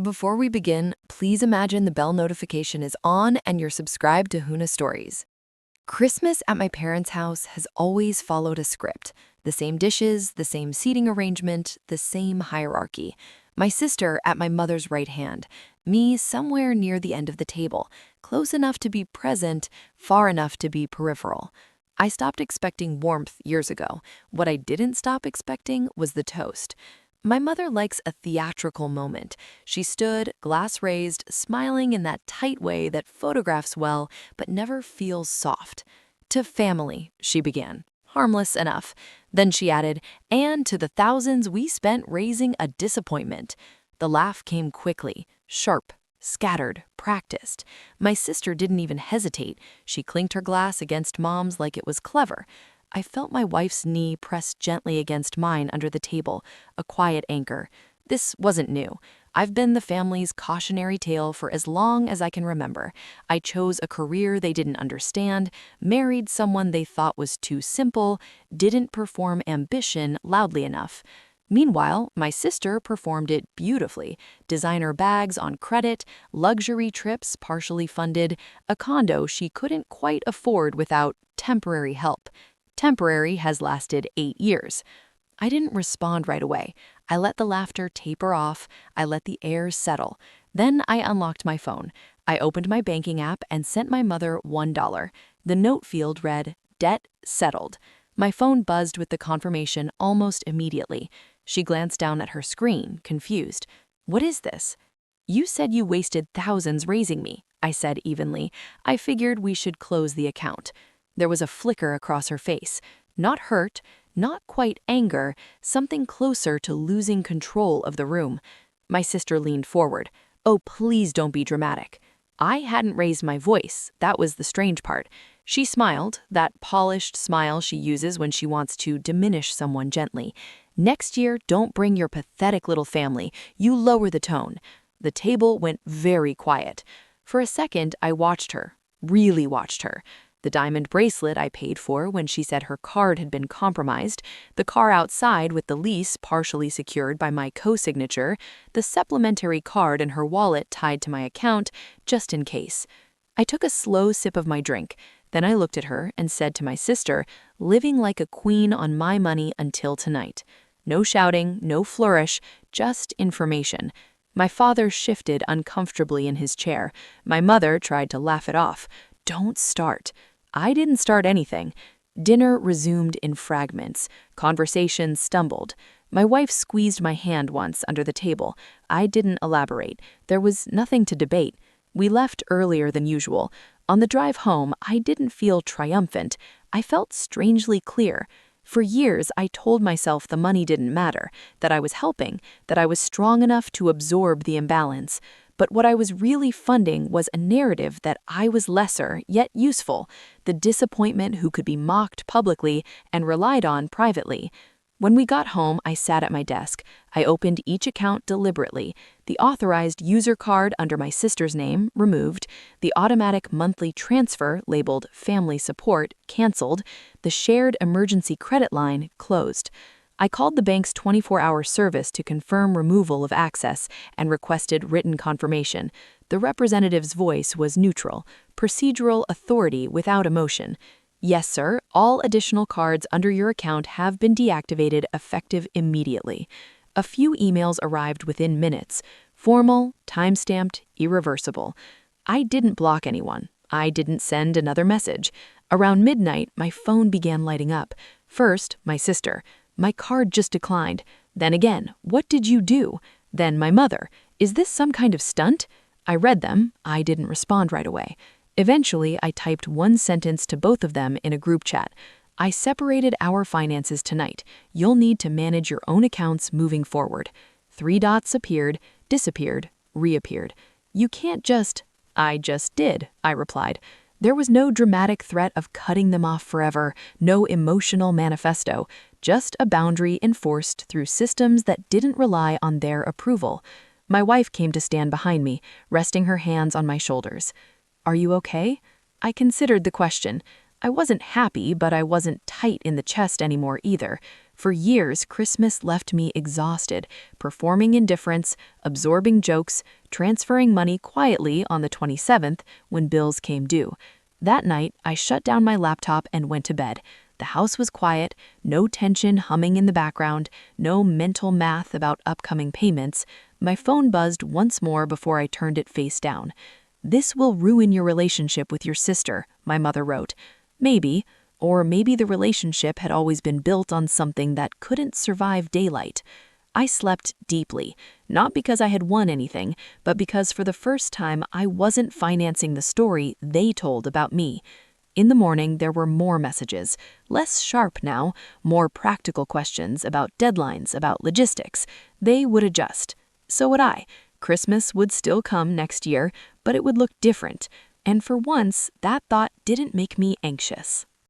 Before we begin, please imagine the bell notification is on and you're subscribed to Huna Stories. Christmas at my parents' house has always followed a script. The same dishes, the same seating arrangement, the same hierarchy. My sister at my mother's right hand, me somewhere near the end of the table, close enough to be present, far enough to be peripheral. I stopped expecting warmth years ago. What I didn't stop expecting was the toast. My mother likes a theatrical moment. She stood, glass raised, smiling in that tight way that photographs well, but never feels soft. "To family," she began. Harmless enough. Then she added, "and to the thousands we spent raising a disappointment." The laugh came quickly, sharp, scattered, practiced. My sister didn't even hesitate. She clinked her glass against Mom's like it was clever. I felt my wife's knee press gently against mine under the table, a quiet anchor. This wasn't new. I've been the family's cautionary tale for as long as I can remember. I chose a career they didn't understand, married someone they thought was too simple, didn't perform ambition loudly enough. Meanwhile, my sister performed it beautifully. Designer bags on credit, luxury trips partially funded, a condo she couldn't quite afford without temporary help. Temporary has lasted 8 years. I didn't respond right away. I let the laughter taper off. I let the air settle. Then I unlocked my phone. I opened my banking app and sent my mother $1. The note field read, "Debt settled." My phone buzzed with the confirmation almost immediately. She glanced down at her screen, confused. "What is this?" "You said you wasted thousands raising me," I said evenly. "I figured we should close the account." There was a flicker across her face. Not hurt, not quite anger, something closer to losing control of the room. My sister leaned forward. "Oh, please don't be dramatic." I hadn't raised my voice. That was the strange part. She smiled, that polished smile she uses when she wants to diminish someone gently. "Next year, don't bring your pathetic little family. You lower the tone." The table went very quiet. For a second, I watched her, really watched her. The diamond bracelet I paid for when she said her card had been compromised, the car outside with the lease partially secured by my co-signature, the supplementary card in her wallet tied to my account, just in case. I took a slow sip of my drink. Then I looked at her and said to my sister, living like a queen on my money until tonight. No shouting, no flourish, just information. My father shifted uncomfortably in his chair. My mother tried to laugh it off. "Don't start." I didn't start anything. Dinner resumed in fragments. Conversation stumbled. My wife squeezed my hand once under the table. I didn't elaborate. There was nothing to debate. We left earlier than usual. On the drive home, I didn't feel triumphant. I felt strangely clear. For years, I told myself the money didn't matter, that I was helping, that I was strong enough to absorb the imbalance. But what I was really funding was a narrative that I was lesser, yet useful, the disappointment who could be mocked publicly and relied on privately. When we got home, I sat at my desk. I opened each account deliberately. The authorized user card under my sister's name, removed. The automatic monthly transfer, labeled Family Support, canceled. The shared emergency credit line, closed. I called the bank's 24-hour service to confirm removal of access and requested written confirmation. The representative's voice was neutral, procedural authority without emotion. "Yes, sir, all additional cards under your account have been deactivated effective immediately." A few emails arrived within minutes. Formal, time-stamped, irreversible. I didn't block anyone. I didn't send another message. Around midnight, my phone began lighting up. First, my sister. "My card just declined." Then again, "What did you do?" Then my mother. "Is this some kind of stunt?" I read them. I didn't respond right away. Eventually, I typed one sentence to both of them in a group chat. "I separated our finances tonight. You'll need to manage your own accounts moving forward." 3 dots appeared, disappeared, reappeared. "You can't just—" "I just did," I replied. There was no dramatic threat of cutting them off forever, no emotional manifesto, just a boundary enforced through systems that didn't rely on their approval. My wife came to stand behind me, resting her hands on my shoulders. "Are you okay?" I considered the question. I wasn't happy, but I wasn't tight in the chest anymore either. For years, Christmas left me exhausted, performing indifference, absorbing jokes, transferring money quietly on the 27th when bills came due. That night, I shut down my laptop and went to bed. The house was quiet, no tension humming in the background, no mental math about upcoming payments. My phone buzzed once more before I turned it face down. "This will ruin your relationship with your sister," my mother wrote. Maybe, or maybe the relationship had always been built on something that couldn't survive daylight. I slept deeply, not because I had won anything, but because for the first time I wasn't financing the story they told about me. In the morning, there were more messages, less sharp now, more practical questions about deadlines, about logistics. They would adjust. So would I. Christmas would still come next year, but it would look different. And for once, that thought didn't make me anxious.